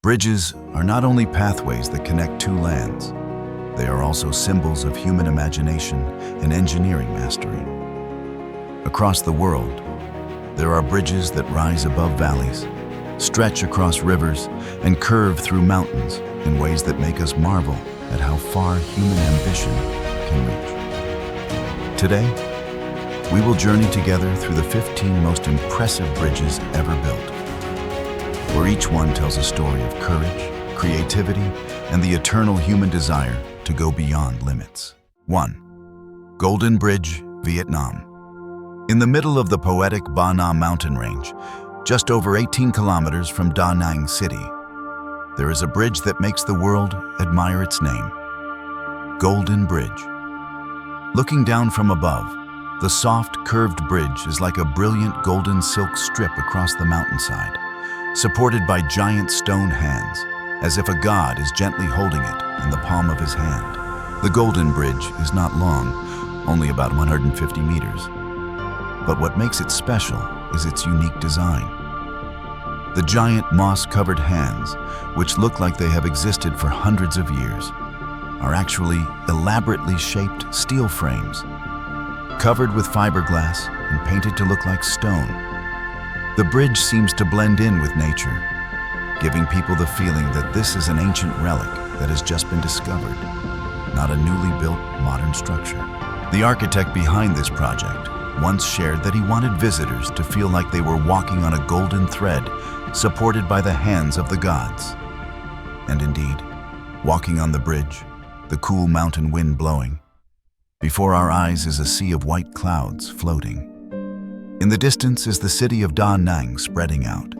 Bridges are not only pathways that connect two lands, they are also symbols of human imagination and engineering mastery. Across the world, there are bridges that rise above valleys, stretch across rivers, and curve through mountains in ways that make us marvel at how far human ambition can reach. Today, we will journey together through the 15 most impressive bridges ever built, where each one tells a story of courage, creativity, and the eternal human desire to go beyond limits. 1. Golden Bridge, Vietnam. In the middle of the poetic Ba Na mountain range, just over 18 kilometers from Da Nang City, there is a bridge that makes the world admire its name. Golden Bridge. Looking down from above, the soft, curved bridge is like a brilliant golden silk strip across the mountainside, supported by giant stone hands, as if a god is gently holding it in the palm of his hand. The Golden Bridge is not long, only about 150 meters. But what makes it special is its unique design. The giant moss-covered hands, which look like they have existed for hundreds of years, are actually elaborately shaped steel frames, covered with fiberglass and painted to look like stone. The bridge seems to blend in with nature, giving people the feeling that this is an ancient relic that has just been discovered, not a newly built modern structure. The architect behind this project once shared that he wanted visitors to feel like they were walking on a golden thread supported by the hands of the gods. And indeed, walking on the bridge, the cool mountain wind blowing, before our eyes is a sea of white clouds floating. In the distance is the city of Da Nang spreading out.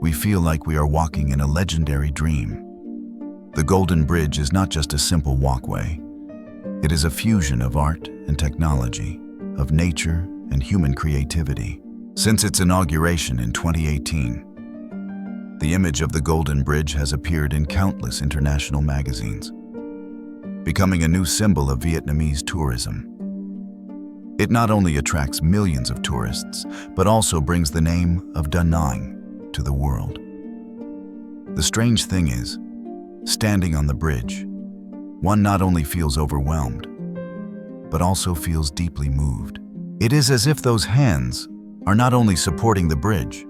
We feel like we are walking in a legendary dream. The Golden Bridge is not just a simple walkway. It is a fusion of art and technology, of nature and human creativity. Since its inauguration in 2018, the image of the Golden Bridge has appeared in countless international magazines, becoming a new symbol of Vietnamese tourism. It not only attracts millions of tourists, but also brings the name of Da Nang to the world. The strange thing is, standing on the bridge, one not only feels overwhelmed, but also feels deeply moved. It is as if those hands are not only supporting the bridge,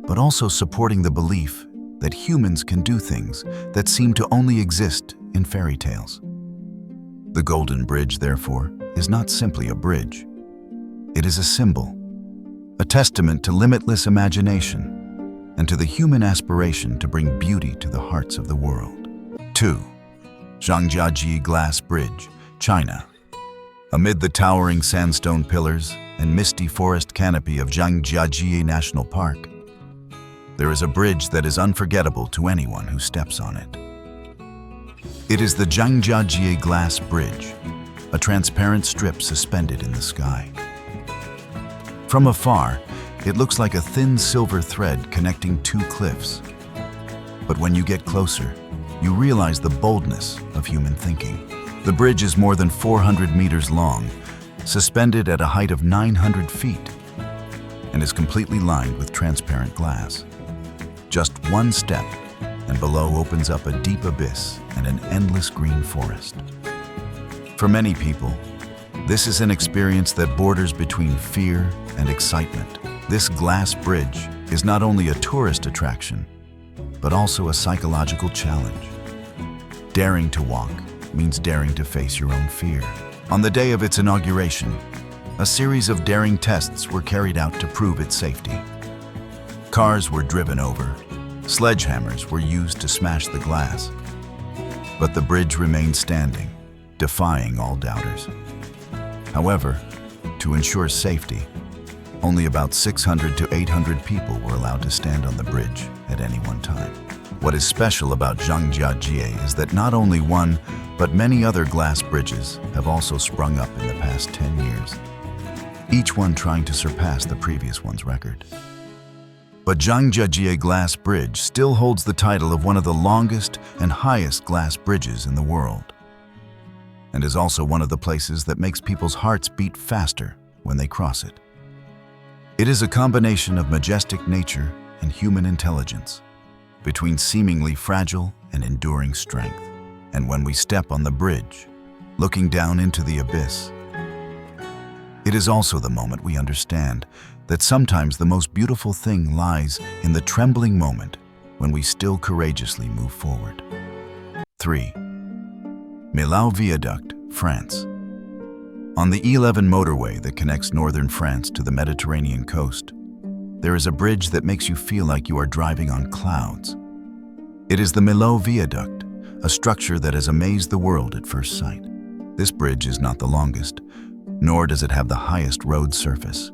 but also supporting the belief that humans can do things that seem to only exist in fairy tales. The Golden Bridge, therefore, is not simply a bridge. It is a symbol, a testament to limitless imagination and to the human aspiration to bring beauty to the hearts of the world. 2. Zhangjiajie Glass Bridge, China. Amid the towering sandstone pillars and misty forest canopy of Zhangjiajie National Park, there is a bridge that is unforgettable to anyone who steps on it. It is the Zhangjiajie Glass Bridge, a transparent strip suspended in the sky. From afar, it looks like a thin silver thread connecting two cliffs. But when you get closer, you realize the boldness of human thinking. The bridge is more than 400 meters long, suspended at a height of 900 feet, and is completely lined with transparent glass. Just one step, and below opens up a deep abyss and an endless green forest. For many people, this is an experience that borders between fear and excitement. This glass bridge is not only a tourist attraction, but also a psychological challenge. Daring to walk means daring to face your own fear. On the day of its inauguration, a series of daring tests were carried out to prove its safety. Cars were driven over, sledgehammers were used to smash the glass, but the bridge remained standing, defying all doubters. However, to ensure safety, only about 600 to 800 people were allowed to stand on the bridge at any one time. What is special about Zhangjiajie is that not only one, but many other glass bridges have also sprung up in the past 10 years, each one trying to surpass the previous one's record. But Zhangjiajie Glass Bridge still holds the title of one of the longest and highest glass bridges in the world, and is also one of the places that makes people's hearts beat faster when they cross it. It is a combination of majestic nature and human intelligence, between seemingly fragile and enduring strength. And when we step on the bridge, looking down into the abyss, it is also the moment we understand that sometimes the most beautiful thing lies in the trembling moment when we still courageously move forward. 3. Millau Viaduct, France. On the E11 motorway that connects northern France to the Mediterranean coast, there is a bridge that makes you feel like you are driving on clouds. It is the Millau Viaduct, a structure that has amazed the world at first sight. This bridge is not the longest, nor does it have the highest road surface,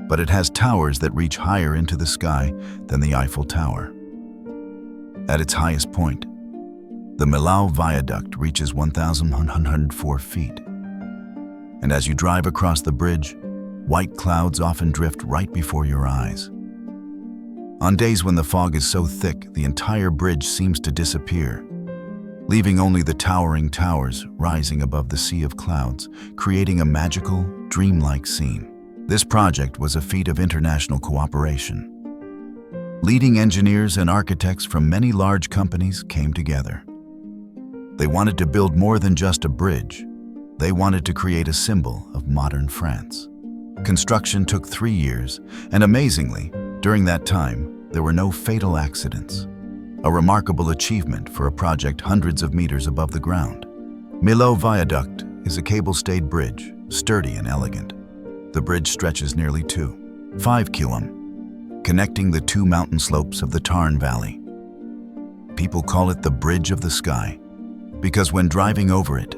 but it has towers that reach higher into the sky than the Eiffel Tower. At its highest point, the Millau Viaduct reaches 1,104 feet. And as you drive across the bridge, white clouds often drift right before your eyes. On days when the fog is so thick, the entire bridge seems to disappear, leaving only the towering towers rising above the sea of clouds, creating a magical, dreamlike scene. This project was a feat of international cooperation. Leading engineers and architects from many large companies came together. They wanted to build more than just a bridge. They wanted to create a symbol of modern France. Construction took 3 years, and amazingly, during that time, there were no fatal accidents. A remarkable achievement for a project hundreds of meters above the ground. Millau Viaduct is a cable-stayed bridge, sturdy and elegant. The bridge stretches nearly 5 km, connecting the two mountain slopes of the Tarn Valley. People call it the Bridge of the Sky, because when driving over it,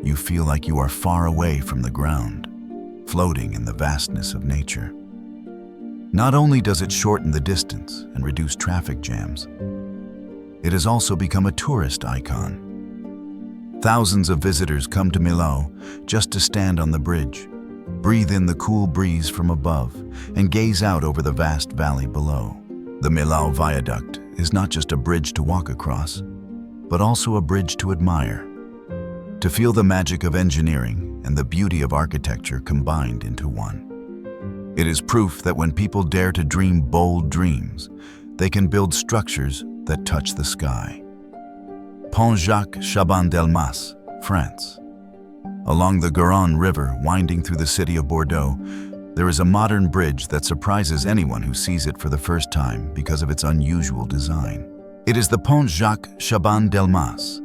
you feel like you are far away from the ground, floating in the vastness of nature. Not only does it shorten the distance and reduce traffic jams, it has also become a tourist icon. Thousands of visitors come to Millau just to stand on the bridge, breathe in the cool breeze from above, and gaze out over the vast valley below. The Millau Viaduct is not just a bridge to walk across, but also a bridge to admire, to feel the magic of engineering and the beauty of architecture combined into one. It is proof that when people dare to dream bold dreams, they can build structures that touch the sky. Pont Jacques Chaban-Delmas, France. Along the Garonne River winding through the city of Bordeaux, there is a modern bridge that surprises anyone who sees it for the first time because of its unusual design. It is the Pont Jacques Chaban-Delmas,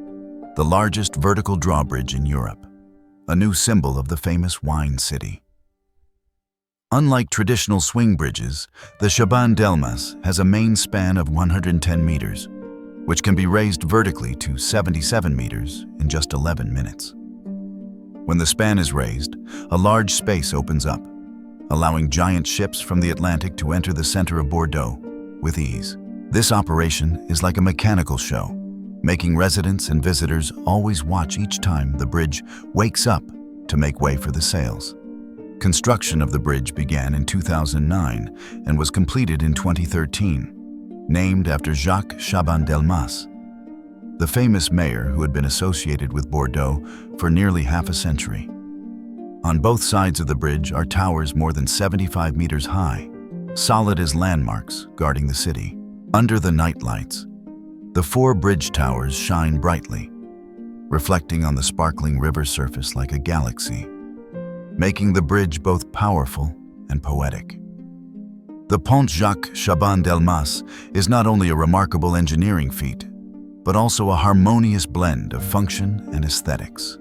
the largest vertical drawbridge in Europe, a new symbol of the famous wine city. Unlike traditional swing bridges, the Chaban-Delmas has a main span of 110 meters, which can be raised vertically to 77 meters in just 11 minutes. When the span is raised, a large space opens up, allowing giant ships from the Atlantic to enter the center of Bordeaux with ease. This operation is like a mechanical show, making residents and visitors always watch each time the bridge wakes up to make way for the sails. Construction of the bridge began in 2009 and was completed in 2013, named after Jacques Chaban-Delmas, the famous mayor who had been associated with Bordeaux for nearly half a century. On both sides of the bridge are towers more than 75 meters high, solid as landmarks guarding the city. Under the night lights, the 4 bridge towers shine brightly, reflecting on the sparkling river surface like a galaxy, making the bridge both powerful and poetic. The Pont Jacques Chaban-Delmas is not only a remarkable engineering feat, but also a harmonious blend of function and aesthetics.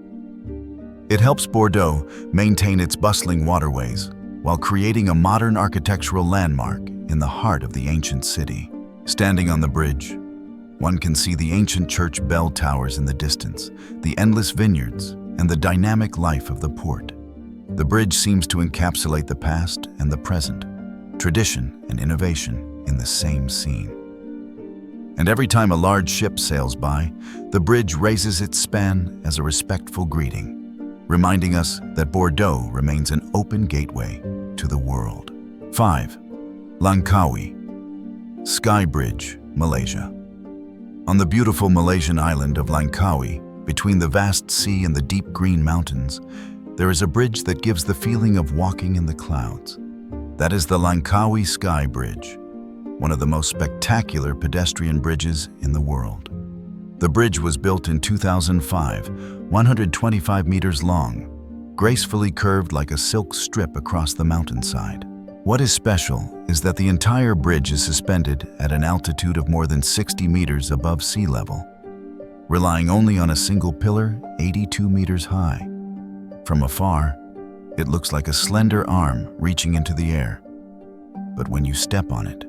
It helps Bordeaux maintain its bustling waterways while creating a modern architectural landmark in the heart of the ancient city. Standing on the bridge, one can see the ancient church bell towers in the distance, the endless vineyards, and the dynamic life of the port. The bridge seems to encapsulate the past and the present, tradition and innovation in the same scene. And every time a large ship sails by, the bridge raises its span as a respectful greeting, reminding us that Bordeaux remains an open gateway to the world. 5. Langkawi, Sky Bridge, Malaysia. On the beautiful Malaysian island of Langkawi, between the vast sea and the deep green mountains, there is a bridge that gives the feeling of walking in the clouds. That is the Langkawi Sky Bridge. one of the most spectacular pedestrian bridges in the world. The bridge was built in 2005, 125 meters long, gracefully curved like a silk strip across the mountainside. What is special is that the entire bridge is suspended at an altitude of more than 60 meters above sea level, relying only on a single pillar 82 meters high. From afar, it looks like a slender arm reaching into the air. But when you step on it,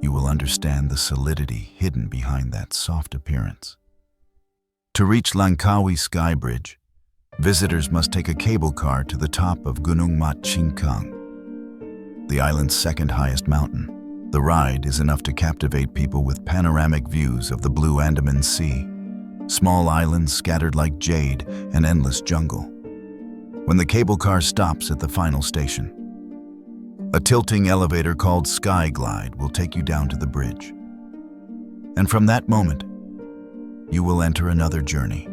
you will understand the solidity hidden behind that soft appearance. To reach Langkawi Sky Bridge, visitors must take a cable car to the top of Gunung Mat Chingkang, the island's second highest mountain. The ride is enough to captivate people with panoramic views of the blue Andaman Sea, small islands scattered like jade, and endless jungle. When the cable car stops at the final station, a tilting elevator called Sky Glide will take you down to the bridge. And from that moment, you will enter another journey,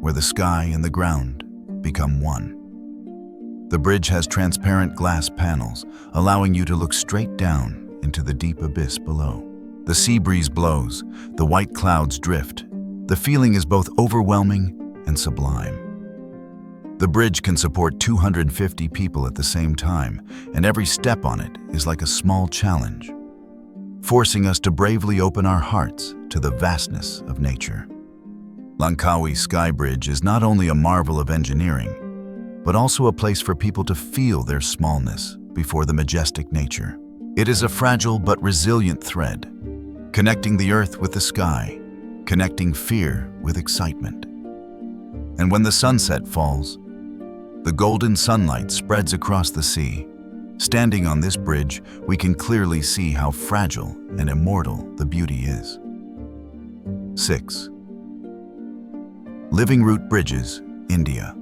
where the sky and the ground become one. The bridge has transparent glass panels, allowing you to look straight down into the deep abyss below. The sea breeze blows, the white clouds drift. The feeling is both overwhelming and sublime. The bridge can support 250 people at the same time, and every step on it is like a small challenge, forcing us to bravely open our hearts to the vastness of nature. Langkawi Sky Bridge is not only a marvel of engineering, but also a place for people to feel their smallness before the majestic nature. It is a fragile but resilient thread, connecting the earth with the sky, connecting fear with excitement. And when the sunset falls, the golden sunlight spreads across the sea. Standing on this bridge, we can clearly see how fragile and immortal the beauty is. 6. Living Root Bridges, India.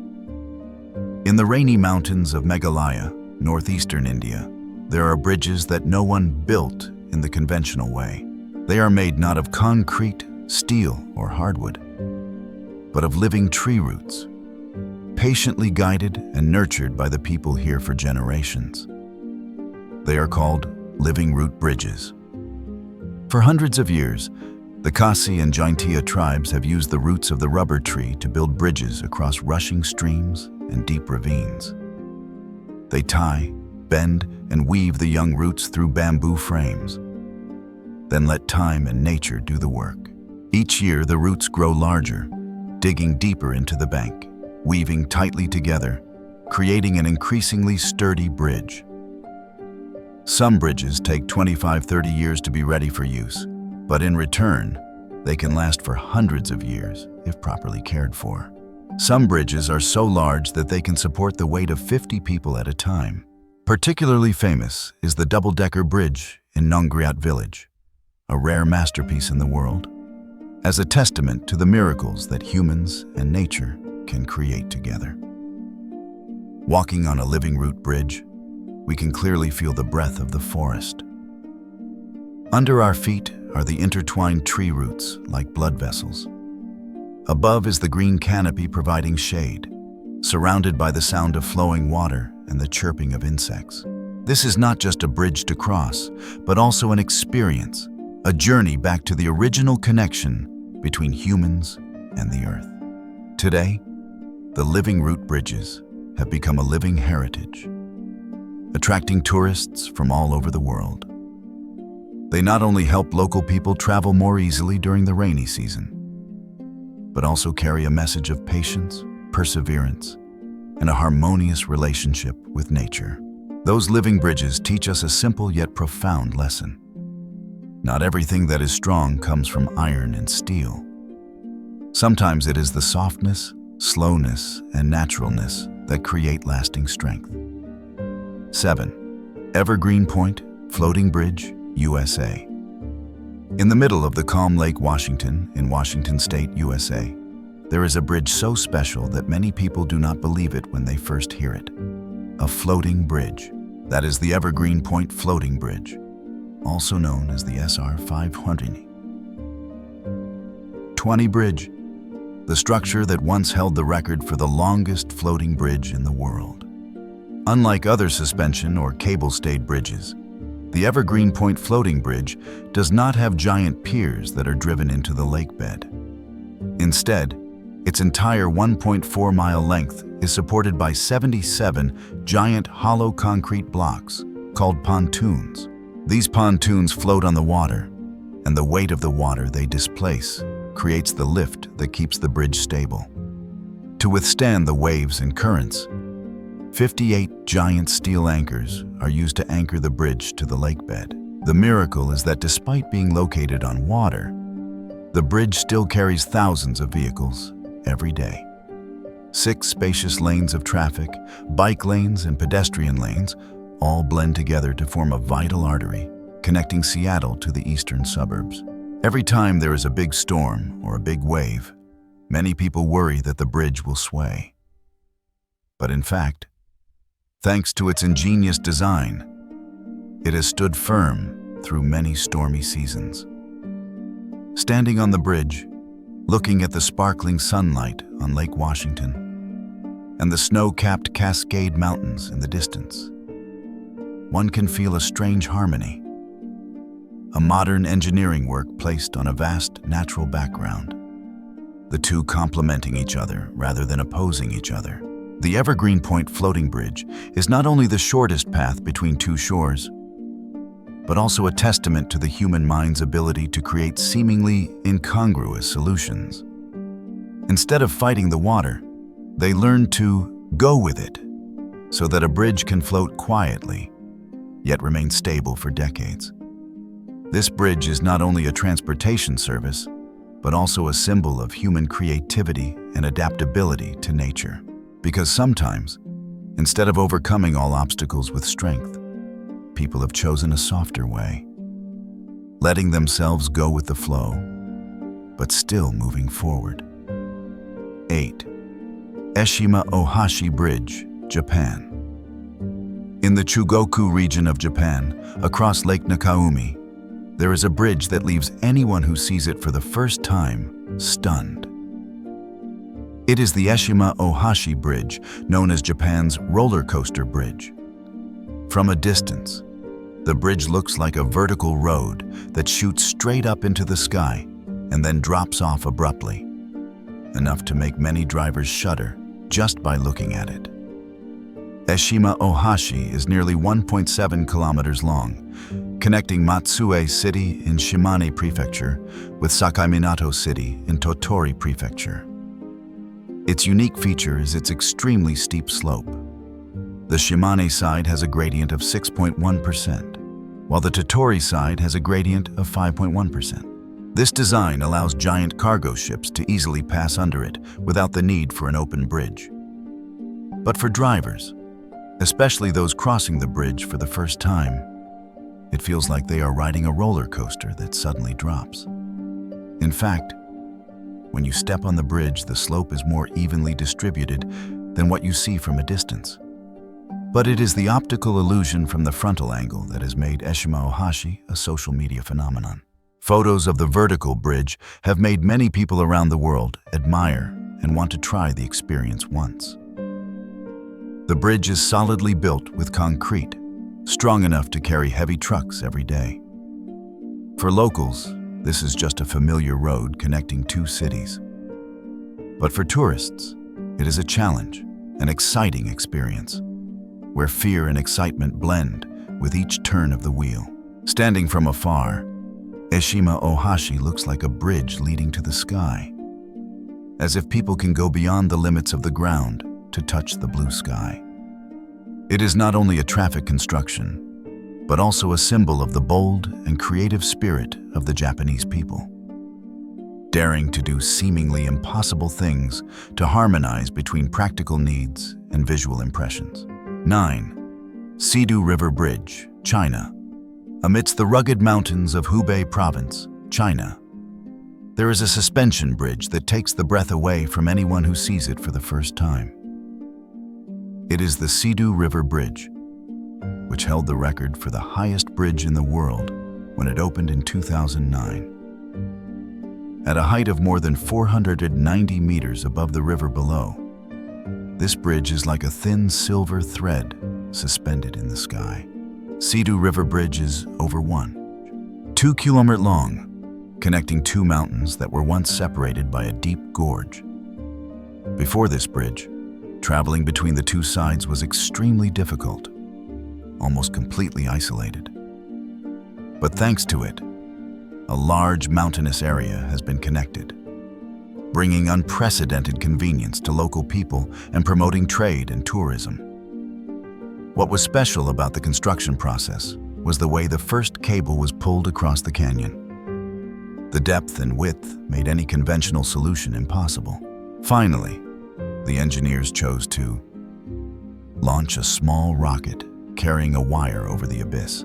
In the rainy mountains of Meghalaya, northeastern India, there are bridges that no one built in the conventional way. They are made not of concrete, steel, or hardwood, but of living tree roots, patiently guided and nurtured by the people here for generations. They are called living root bridges. For hundreds of years, the Khasi and Jaintia tribes have used the roots of the rubber tree to build bridges across rushing streams and deep ravines. They tie, bend, and weave the young roots through bamboo frames, then let time and nature do the work. Each year, the roots grow larger, digging deeper into the bank, weaving tightly together, creating an increasingly sturdy bridge. Some bridges take 25-30 years to be ready for use, but in return, they can last for hundreds of years if properly cared for. Some bridges are so large that they can support the weight of 50 people at a time. Particularly famous is the double-decker bridge in Nongriat village, a rare masterpiece in the world, as a testament to the miracles that humans and nature can create together. Walking on a living root bridge, we can clearly feel the breath of the forest. Under our feet are the intertwined tree roots like blood vessels. Above is the green canopy providing shade, surrounded by the sound of flowing water and the chirping of insects. This is not just a bridge to cross, but also an experience, a journey back to the original connection between humans and the earth. Today, the living root bridges have become a living heritage, attracting tourists from all over the world. They not only help local people travel more easily during the rainy season, but also carry a message of patience, perseverance, and a harmonious relationship with nature. Those living bridges teach us a simple yet profound lesson. Not everything that is strong comes from iron and steel. Sometimes it is the softness, slowness, and naturalness that create lasting strength. 7. Evergreen Point Floating Bridge, USA. In the middle of the calm Lake Washington in Washington State, USA, there is a bridge so special that many people do not believe it when they first hear it. A floating bridge. That is the Evergreen Point Floating Bridge, also known as the SR 520 Bridge, the structure that once held the record for the longest floating bridge in the world. Unlike other suspension or cable-stayed bridges, The Evergreen Point floating bridge does not have giant piers that are driven into the lake bed. Instead, its entire 1.4-mile length is supported by 77 giant hollow concrete blocks called pontoons. These pontoons float on the water, and the weight of the water they displace creates the lift that keeps the bridge stable. To withstand the waves and currents, 58 giant steel anchors are used to anchor the bridge to the lake bed. The miracle is that despite being located on water, the bridge still carries thousands of vehicles every day. 6 spacious lanes of traffic, bike lanes and pedestrian lanes all blend together to form a vital artery connecting Seattle to the eastern suburbs. Every time there is a big storm or a big wave, many people worry that the bridge will sway. But in fact, thanks to its ingenious design, it has stood firm through many stormy seasons. Standing on the bridge, looking at the sparkling sunlight on Lake Washington and the snow-capped Cascade Mountains in the distance, one can feel a strange harmony, a modern engineering work placed on a vast natural background, the two complementing each other rather than opposing each other. The Evergreen Point floating bridge is not only the shortest path between two shores, but also a testament to the human mind's ability to create seemingly incongruous solutions. Instead of fighting the water, they learned to go with it so that a bridge can float quietly, yet remain stable for decades. This bridge is not only a transportation service, but also a symbol of human creativity and adaptability to nature. Because sometimes, instead of overcoming all obstacles with strength, people have chosen a softer way, letting themselves go with the flow, but still moving forward. 8. Eshima Ohashi Bridge, Japan. In the Chugoku region of Japan, across Lake Nakaumi, there is a bridge that leaves anyone who sees it for the first time stunned. It is the Eshima Ohashi Bridge, known as Japan's roller coaster bridge. From a distance, the bridge looks like a vertical road that shoots straight up into the sky and then drops off abruptly, enough to make many drivers shudder just by looking at it. Eshima Ohashi is nearly 1.7 kilometers long, connecting Matsue City in Shimane Prefecture with Sakaiminato City in Tottori Prefecture. Its unique feature is its extremely steep slope. The Shimane side has a gradient of 6.1%, while the Tottori side has a gradient of 5.1%. This design allows giant cargo ships to easily pass under it without the need for an open bridge. But for drivers, especially those crossing the bridge for the first time, it feels like they are riding a roller coaster that suddenly drops. In fact, when you step on the bridge, the slope is more evenly distributed than what you see from a distance. But it is the optical illusion from the frontal angle that has made Eshima Ohashi a social media phenomenon. Photos of the vertical bridge have made many people around the world admire and want to try the experience once. The bridge is solidly built with concrete, strong enough to carry heavy trucks every day. For locals, this is just a familiar road connecting two cities. But for tourists, it is a challenge, an exciting experience, where fear and excitement blend with each turn of the wheel. Standing from afar, Eshima Ohashi looks like a bridge leading to the sky, as if people can go beyond the limits of the ground to touch the blue sky. It is not only a traffic construction, but also a symbol of the bold and creative spirit of the Japanese people, daring to do seemingly impossible things to harmonize between practical needs and visual impressions. 9. Sidu River Bridge, China. Amidst the rugged mountains of Hubei Province, China, there is a suspension bridge that takes the breath away from anyone who sees it for the first time. It is the Sidu River Bridge, which held the record for the highest bridge in the world when it opened in 2009. At a height of more than 490 meters above the river below, this bridge is like a thin silver thread suspended in the sky. Sidu River Bridge is over 2 kilometers long, connecting two mountains that were once separated by a deep gorge. Before this bridge, traveling between the two sides was extremely difficult, almost completely isolated. But thanks to it, a large mountainous area has been connected, bringing unprecedented convenience to local people and promoting trade and tourism. What was special about the construction process was the way the first cable was pulled across the canyon. The depth and width made any conventional solution impossible. Finally, the engineers chose to launch a small rocket carrying a wire over the abyss.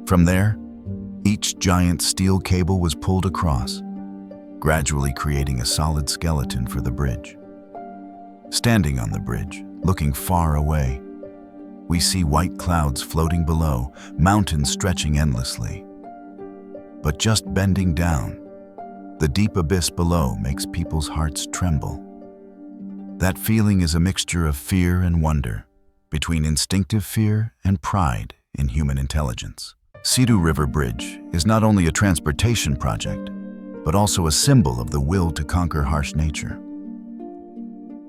From there, each giant steel cable was pulled across, gradually creating a solid skeleton for the bridge. Standing on the bridge, looking far away, we see white clouds floating below, mountains stretching endlessly. But just bending down, the deep abyss below makes people's hearts tremble. That feeling is a mixture of fear and wonder, between instinctive fear and pride in human intelligence. Sidu River Bridge is not only a transportation project, but also a symbol of the will to conquer harsh nature.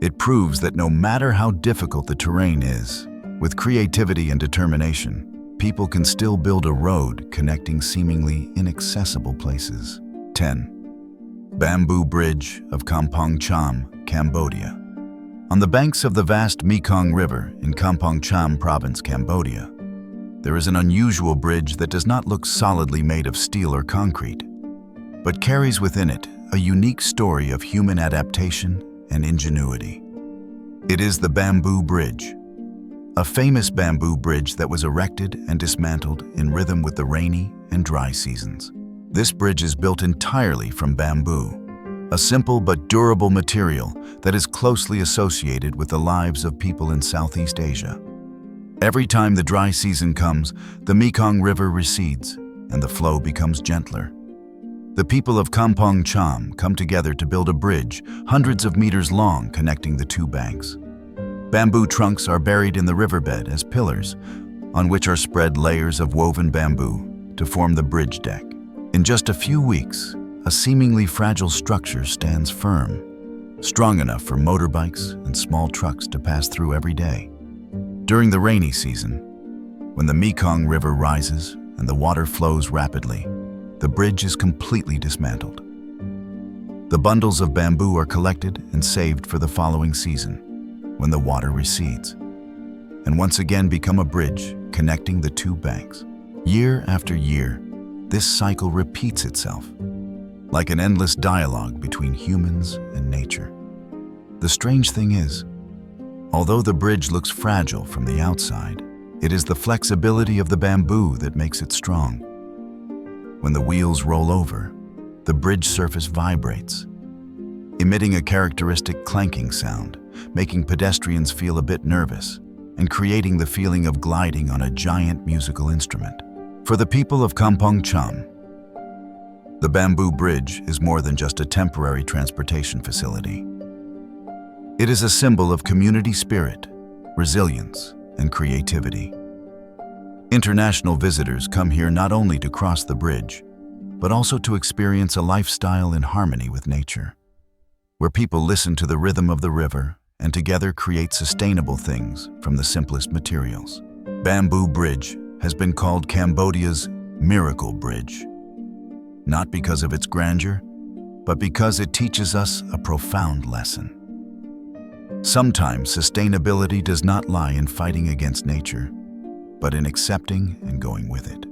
It proves that no matter how difficult the terrain is, with creativity and determination, people can still build a road connecting seemingly inaccessible places. 10. Bamboo Bridge of Kampong Cham, Cambodia. On the banks of the vast Mekong River in Kampong Cham Province, Cambodia, there is an unusual bridge that does not look solidly made of steel or concrete, but carries within it a unique story of human adaptation and ingenuity. It is the Bamboo Bridge, a famous bamboo bridge that was erected and dismantled in rhythm with the rainy and dry seasons. This bridge is built entirely from bamboo, a simple but durable material that is closely associated with the lives of people in Southeast Asia. Every time the dry season comes, the Mekong River recedes and the flow becomes gentler. The people of Kampong Cham come together to build a bridge hundreds of meters long connecting the two banks. Bamboo trunks are buried in the riverbed as pillars, on which are spread layers of woven bamboo to form the bridge deck. In just a few weeks, a seemingly fragile structure stands firm, strong enough for motorbikes and small trucks to pass through every day. During the rainy season, when the Mekong River rises and the water flows rapidly, the bridge is completely dismantled. The bundles of bamboo are collected and saved for the following season, when the water recedes, and once again become a bridge connecting the two banks. Year after year, this cycle repeats itself, like an endless dialogue between humans and nature. The strange thing is, although the bridge looks fragile from the outside, it is the flexibility of the bamboo that makes it strong. When the wheels roll over, the bridge surface vibrates, emitting a characteristic clanking sound, making pedestrians feel a bit nervous and creating the feeling of gliding on a giant musical instrument. For the people of Kampong Cham, the bamboo bridge is more than just a temporary transportation facility. It is a symbol of community spirit, resilience, and creativity. International visitors come here not only to cross the bridge, but also to experience a lifestyle in harmony with nature, where people listen to the rhythm of the river and together create sustainable things from the simplest materials. Bamboo Bridge has been called Cambodia's Miracle Bridge, not because of its grandeur, but because it teaches us a profound lesson. Sometimes sustainability does not lie in fighting against nature, but in accepting and going with it.